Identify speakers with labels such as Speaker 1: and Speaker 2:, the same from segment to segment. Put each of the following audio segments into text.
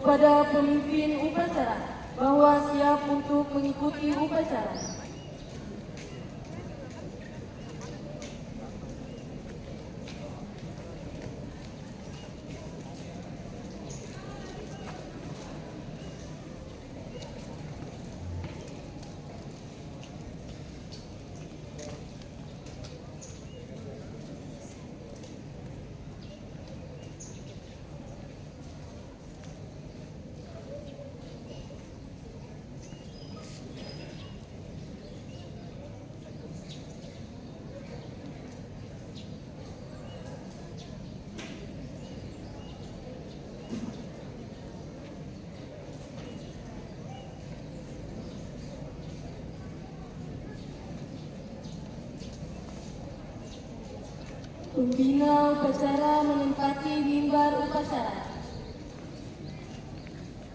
Speaker 1: kepada pemimpin upacara bahwa siap untuk mengikuti upacara. Pembina upacara menempati mimbar upacara.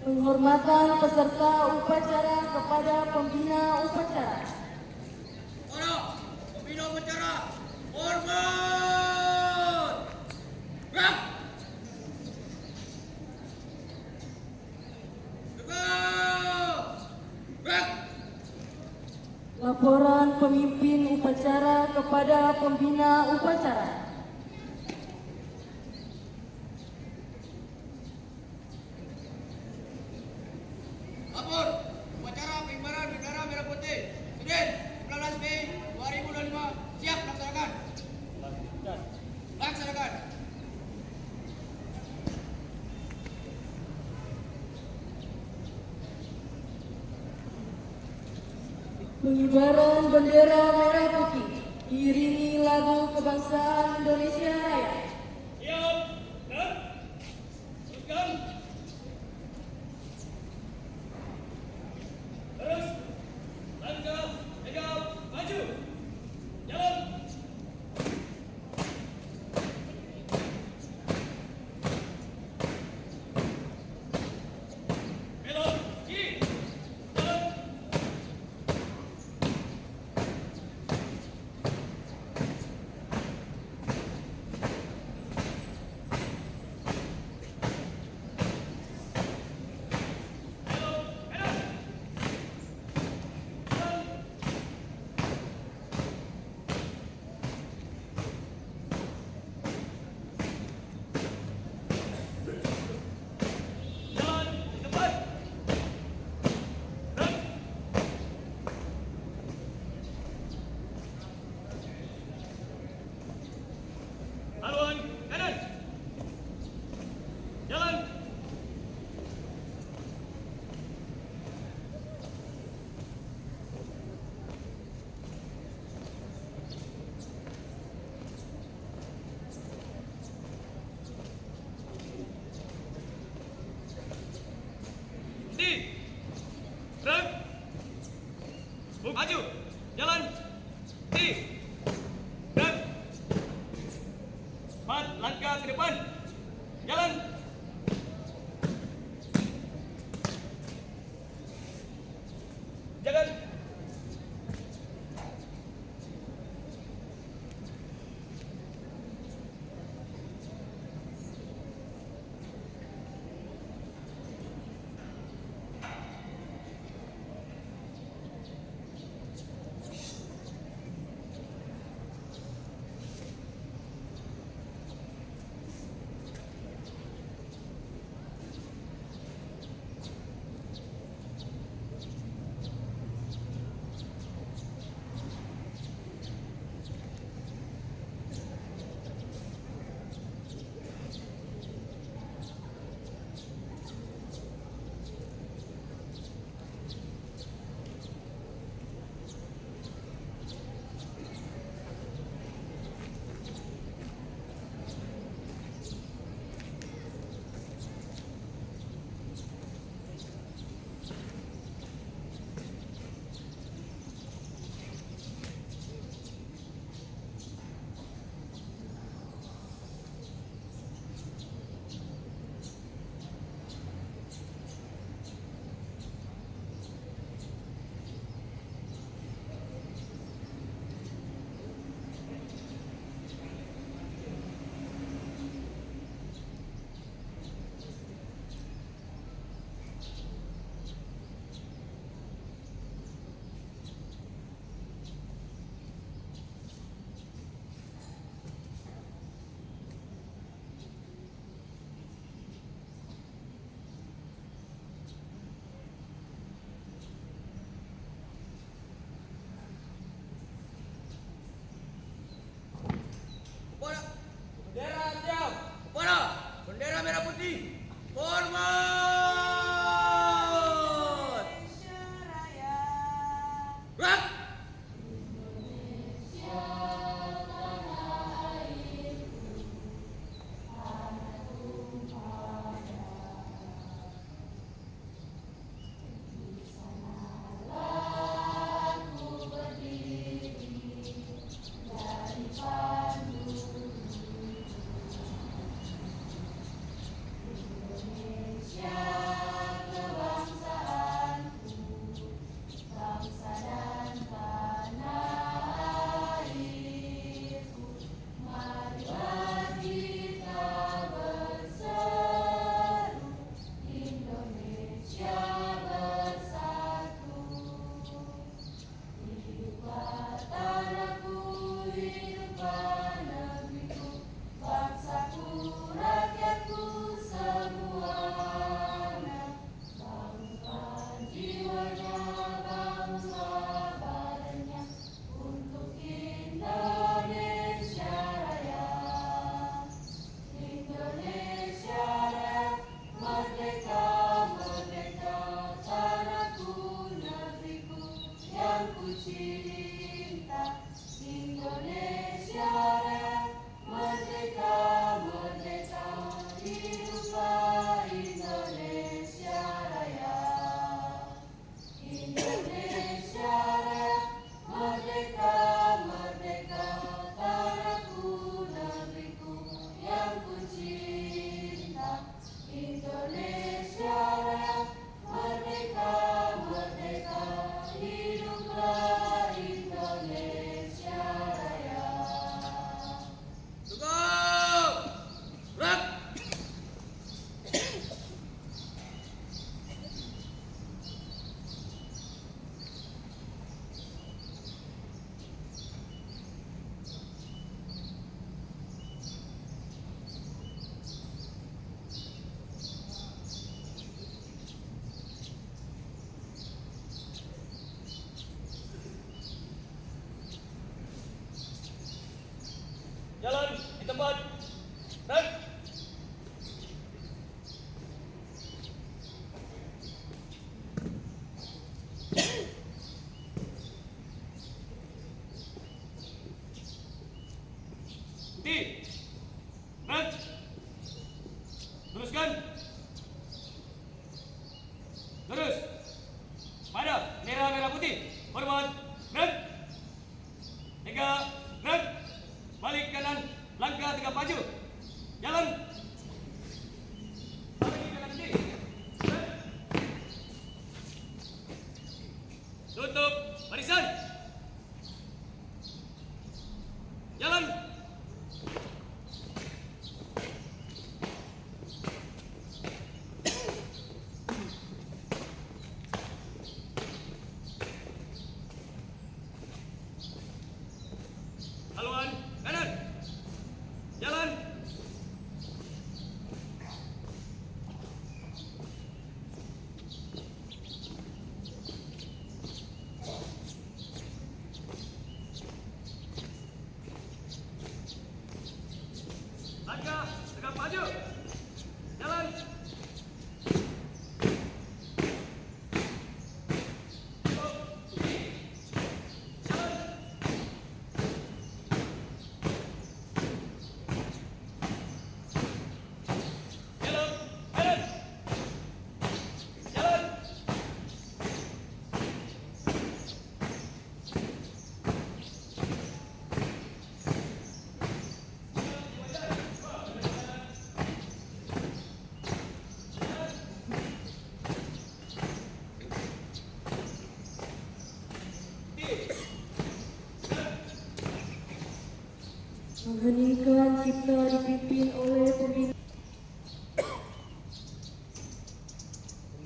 Speaker 1: Penghormatan peserta upacara kepada pembina upacara.
Speaker 2: Para pembina upacara, hormat! Gerak! Tegak! Gerak!
Speaker 1: Laporan pemimpin upacara kepada pembina upacara.
Speaker 2: Lapor, upacara pengibaran bendera merah putih Senin 19 Mei 2025 siap laksanakan. Laksanakan.
Speaker 1: Pengibaran bendera merah putih diiringi lagu kebangsaan Indonesia Raya.
Speaker 2: Siap dan teruskan. Terus langkah tegap maju. Jalan. Belok kiri. Jalan. Belok kanan. Jalan. Jalan di depan. Gerak. Haluan kanan. Jalan. Di. Gerak. Maju. Jalan. Di. Gerak. 4 langkah ke depan. Jalan. Jalan.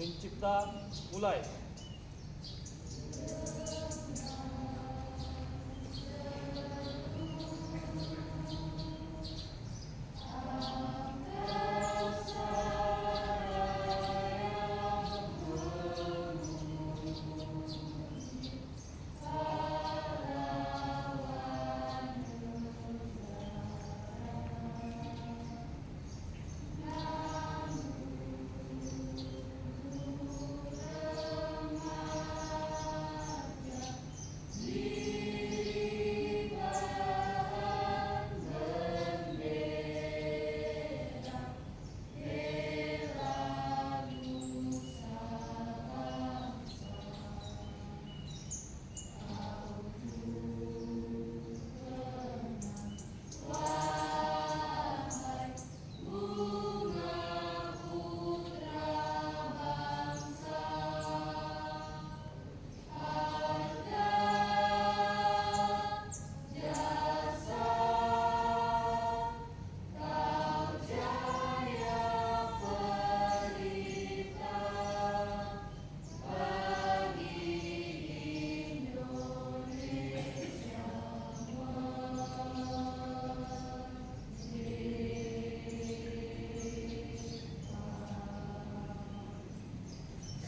Speaker 3: Senin Cipta mulai.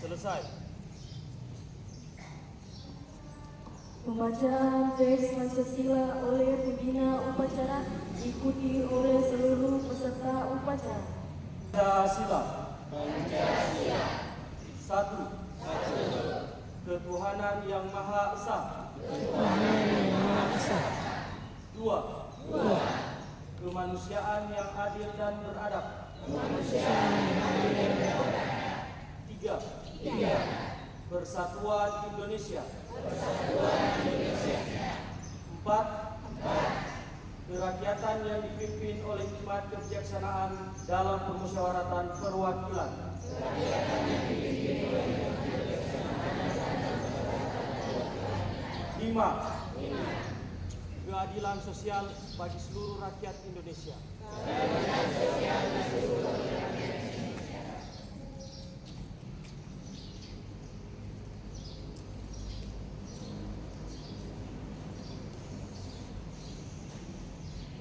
Speaker 3: Selesai.
Speaker 1: Pembacaan teks Pancasila oleh pembina upacara diikuti oleh seluruh peserta upacara.
Speaker 3: Pancasila. Satu. Ketuhanan yang Maha Esa. Dua. Kemanusiaan yang adil dan beradab. Tiga. Persatuan Indonesia. Empat. Kerakyatan yang dipimpin oleh hikmat kebijaksanaan dalam permusyawaratan perwakilan. Lima. Keadilan sosial bagi seluruh rakyat Indonesia.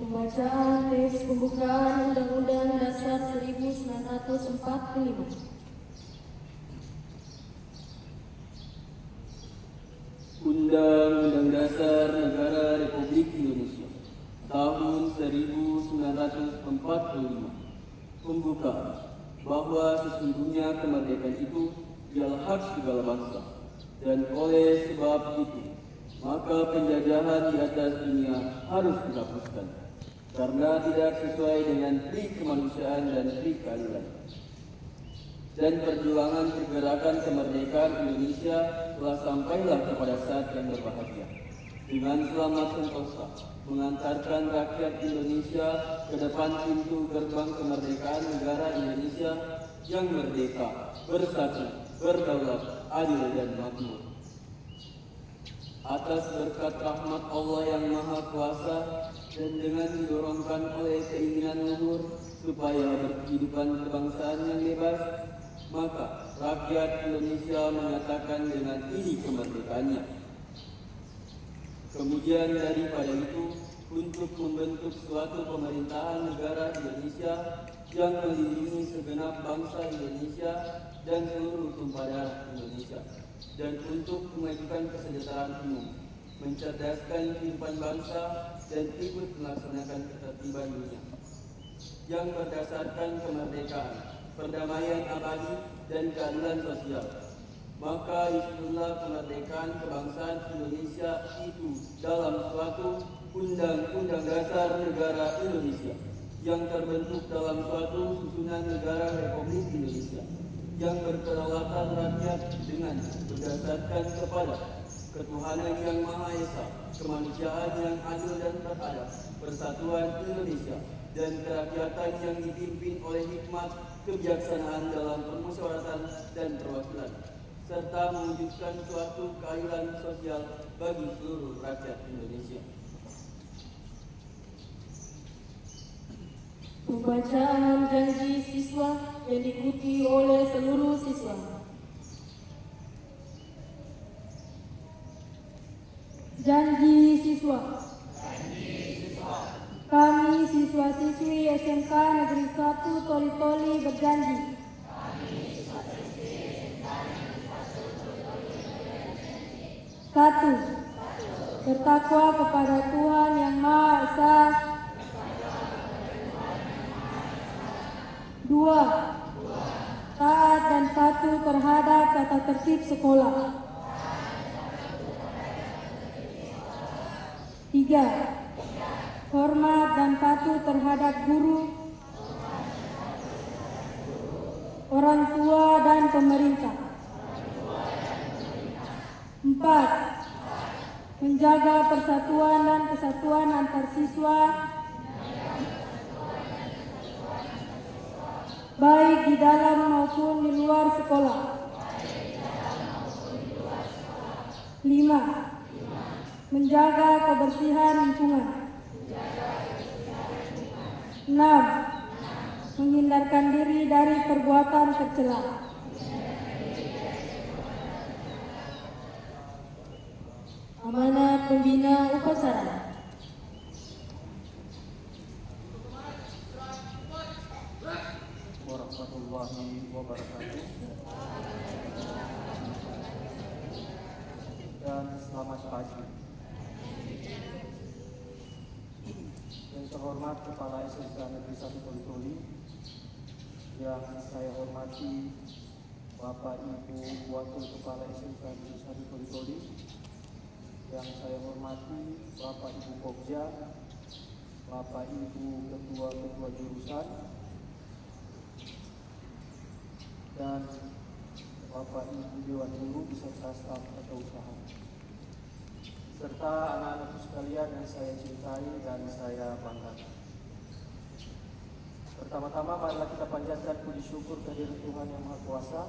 Speaker 1: Pembacaan teks pembukaan Undang-Undang Dasar 1945.
Speaker 4: Undang-Undang Dasar Negara Republik Indonesia tahun 1945 membuka bahwa sesungguhnya kemerdekaan itu ialah hak segala bangsa, dan oleh sebab itu maka penjajahan di atas dunia harus dihapuskan karena tidak sesuai dengan pri kemanusiaan dan pri keadilan. Dan perjuangan pergerakan kemerdekaan Indonesia telah sampailah kepada saat yang berbahagia, dengan selamat sentosa mengantarkan rakyat Indonesia ke depan pintu gerbang kemerdekaan negara Indonesia yang merdeka, bersatu, berdaulat, adil dan makmur. Atas berkat rahmat Allah yang Maha Kuasa dan dengan didorongkan oleh keinginan luhur supaya berkehidupan kebangsaan yang bebas, maka rakyat Indonesia menyatakan dengan ini kemerdekaannya. Kemudian daripada itu, untuk membentuk suatu pemerintahan negara Indonesia yang melindungi segenap bangsa Indonesia dan seluruh tumpah darah Indonesia, dan untuk memajukan kesejahteraan umum, mencerdaskan kehidupan bangsa, dan ikut melaksanakan ketertiban dunia yang berdasarkan kemerdekaan, perdamaian abadi, dan keadilan sosial. Maka isilah kemerdekaan kebangsaan Indonesia itu dalam suatu Undang-Undang Dasar Negara Indonesia yang terbentuk dalam suatu susunan negara Republik Indonesia yang berkedaulatan rakyat dengan berdasarkan kepada ketuhanan yang Maha Esa, kemanusiaan yang adil dan beradab, persatuan Indonesia, dan kerakyatan yang dipimpin oleh hikmat kebijaksanaan dalam permusyawaratan dan perwakilan, serta mewujudkan suatu keadilan sosial bagi seluruh rakyat Indonesia.
Speaker 1: Pembacaan janji siswa yang diikuti oleh seluruh siswa. Janji siswa. Kami siswa-siswi SMK Negeri 1 Toli-Toli berjanji. Satu, bertakwa kepada Tuhan Yang Maha Esa. Dua, taat dan patuh terhadap tata tertib sekolah. Tiga, hormat dan patuh terhadap guru, orang tua dan pemerintah. Empat, menjaga persatuan dan kesatuan antar siswa, baik di dalam maupun di luar sekolah. 5. Menjaga kebersihan lingkungan. 6. Menghindarkan diri dari perbuatan tercela. Amanat pembina upacara.
Speaker 3: Warahmatullahi wabarakatuh. Dan selamat pagi. Yang terhormat Kepala SMK Negeri 1 Toli-Toli, yang saya hormati Bapak Ibu Wakil Kepala SMK Negeri 1 Toli-Toli, yang saya hormati Bapak Ibu Pokja, Bapak Ibu Ketua-Ketua Jurusan, dan Bapak Ibu Dewan Guru beserta staf atau usaha, serta anak-anakku sekalian yang saya cintai dan saya banggakan. Pertama-tama marilah kita panjatkan puji syukur kehadirat Tuhan Yang Maha Kuasa.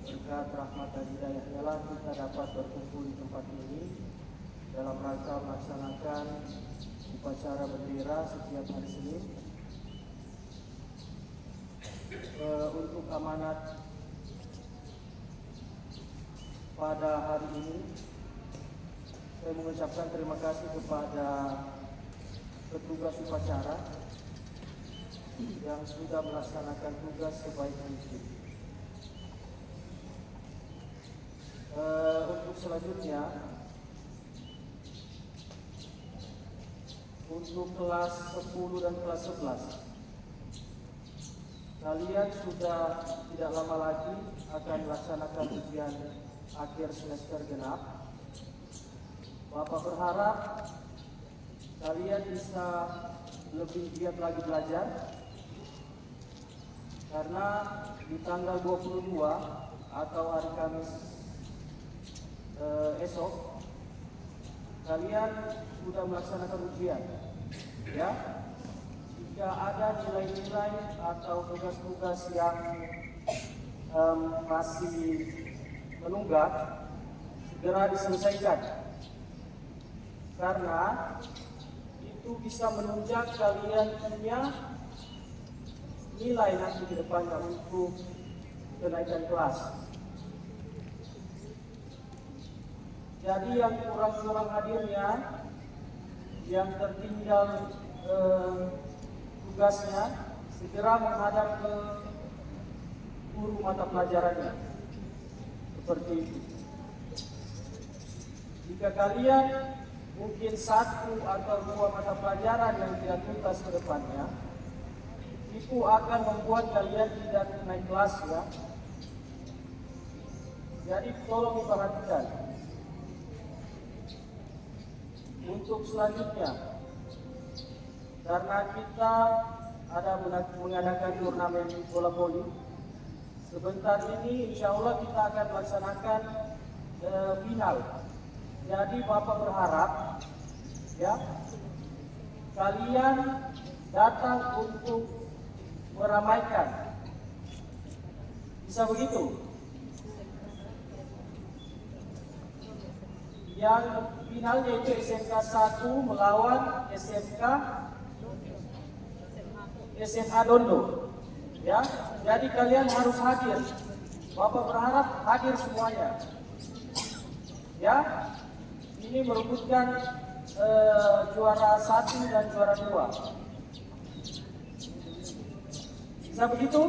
Speaker 3: Berkat rahmat dan hidayahnya lah kita dapat berkumpul di tempat ini dalam rangka melaksanakan upacara bendera setiap hari Senin. Untuk amanat pada hari ini, saya mengucapkan terima kasih kepada petugas upacara yang sudah melaksanakan tugas sebaik mungkin. Untuk selanjutnya, untuk kelas 10 dan kelas 11, kalian sudah tidak lama lagi akan melaksanakan ujian akhir semester genap. Bapak berharap kalian bisa lebih giat lagi belajar, karena di tanggal 22 atau hari Kamis esok kalian sudah melaksanakan ujian, ya. Jika ada nilai-nilai atau tugas-tugas yang masih menunggak, segera diselesaikan, karena itu bisa menunjang kalian punya nilai nanti ke depannya untuk kenaikan kelas. Jadi yang kurang-kurang hadirnya, yang tertinggal tugasnya, segera menghadap ke guru mata pelajarannya. Seperti itu. Jika kalian mungkin 1 atau 2 mata pelajaran yang tidak tuntas ke depannya, itu akan membuat kalian tidak naik kelas, ya. Jadi tolong diperhatikan. Untuk selanjutnya, karena kita ada mengadakan turnamen bola voli, sebentar ini insya Allah kita akan melaksanakan final. Jadi Bapak berharap, ya, kalian datang untuk meramaikan. Bisa begitu? Yang finalnya itu SMK 1 melawan SMA Dondo, ya. Jadi kalian harus hadir. Bapak berharap hadir semuanya, ya. Di ini merebutkan juara 1 dan juara 2. Bisa begitu?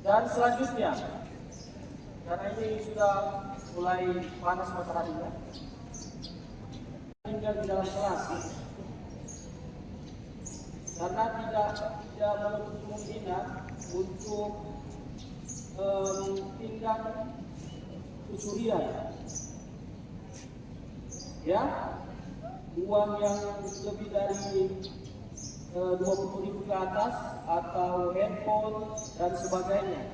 Speaker 3: Dan selanjutnya, karena ini sudah mulai panas mataharinya, tinggal di dalam kelas, karena tidak menutup kemungkinan untuk tindak pencurian, ya, uang yang lebih dari 20.000 ke atas atau handphone dan sebagainya.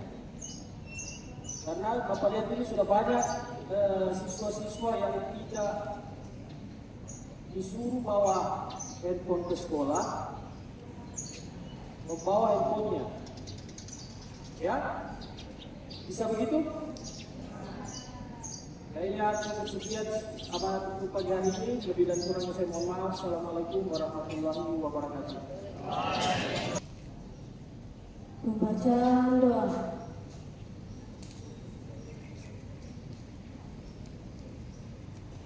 Speaker 3: Karena Bapak lihat ini sudah banyak siswa-siswa yang tidak disuruh bawa handphone ke sekolah, membawa handphonenya, ya, bisa begitu? Kayaknya cukup sekian amanat untuk pagi hari ini. Lebih dan kurangnya saya mohon maaf. Assalamualaikum warahmatullahi wabarakatuh.
Speaker 1: Pembacaan doa.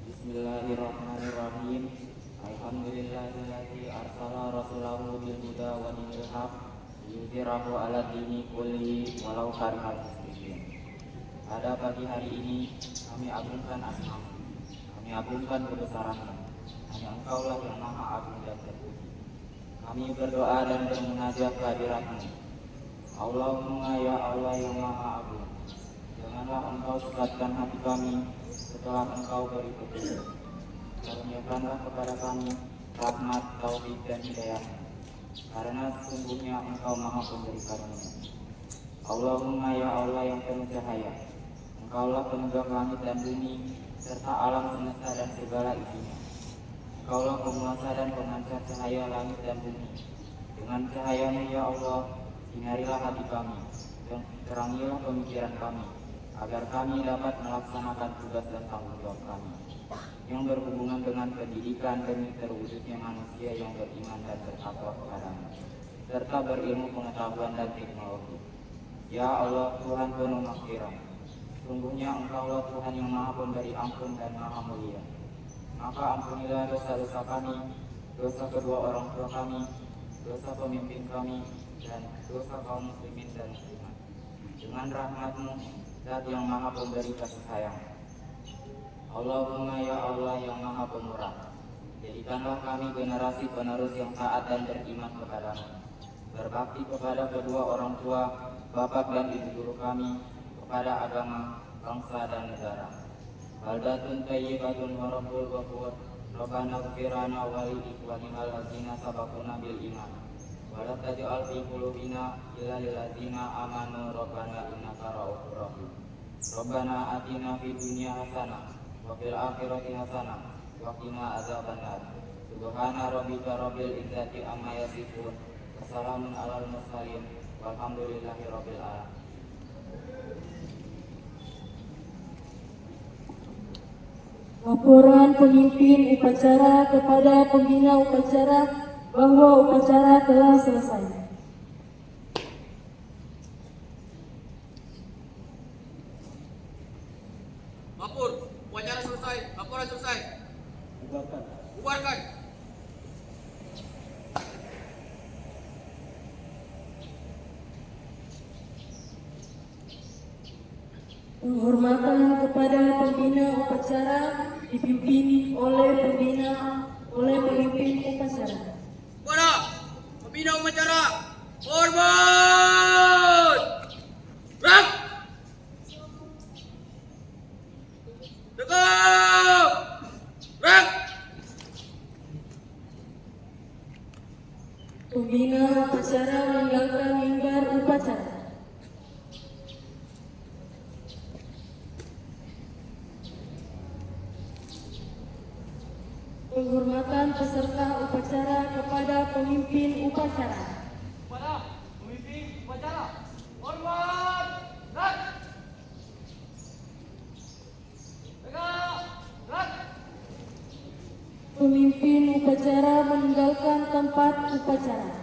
Speaker 5: Bismillahirrahmanirrahim. Alhamdulillahilladzi arsala rasulahu bil huda wa dinil haq liyudhhirahu 'ala dini kullihi walau karihal musyrikin. Pada pagi hari ini kami agungkan asma-Mu, kami agungkan kebesaran-Mu. Hanya Engkaulah yang Maha Agung dan terpuji. Kami berdoa dan bermunajat kehadirat-Mu. Allahumma ya Allah yang Maha Agung, janganlah Engkau sesatkan hati kami setelah Engkau beri petunjuk. Karuniakanlah kepada kami rahmat, taufik dan hidayah, karena sesungguhnya Engkau Maha Pemberi karunia. Allahumma ya Allah yang penuh cahaya, Engkaulah penegak langit dan bumi serta alam semesta dan segala isinya. Engkaulah penguasa dan pemancar cahaya langit dan bumi. Dengan cahaya-Mu ya Allah, sinarilah hati kami dan terangilah pemikiran kami, agar kami dapat melaksanakan tugas dan tanggung jawab kami yang berhubungan dengan pendidikan demi terwujudnya manusia yang beriman dan bertakwa kepadamu, serta berilmu pengetahuan dan teknologi. Ya Allah, Tuhan penuh maghfirah, sungguhnya Engkaulah Tuhan yang Maha Pemberi ampun dan Maha Mulia. Maka ampunilah dosa-dosa kami, dosa kedua orang tua kami, dosa pemimpin kami, dan dosa kaum muslimin dan muslimat. Dengan rahmat-Mu, Zat yang Maha Pemberi kasih sayang. Allahumma ya Allah yang Maha Pemurah, jadikanlah kami generasi penerus yang taat dan beriman kepadamu, berbakti kepada kedua orang tua, bapak dan ibu guru kami, kepada agama, bangsa dan negara. Baldatun tayyibatun wa rabbul ghafur. Rabbana ighfirlana wa li ikhwanina allazina sabaquna bil iman. Wa la taj'al fi qulubina illa lil ladzina amanu rabbana innaka ra'ufur rahim. Rabbana atina fid dunya hasanah wa fil akhirati hasanah wa qina adzabannar. Subhana rabbika rabbil izzati amma yasifun. Wassalamun alal mursalin walhamdulillahi rabbil alamin.
Speaker 1: Laporan pemimpin upacara kepada pembina upacara bahwa upacara telah selesai.
Speaker 2: Lapor, upacara selesai, laporan selesai.
Speaker 3: Bubarkan.
Speaker 2: Bubarkan.
Speaker 1: Penghormatan kepada pembina upacara dipimpin oleh pemimpin upacara.
Speaker 2: Kepada pembina upacara, hormat. Gerak. Tegak. Gerak.
Speaker 1: Pembina upacara meninggalkan mimbar upacara. Penghormatan peserta upacara kepada pemimpin upacara.
Speaker 2: Kepada pemimpin upacara, hormat. Gerak. Tegak. Gerak.
Speaker 1: Pemimpin upacara meninggalkan tempat upacara.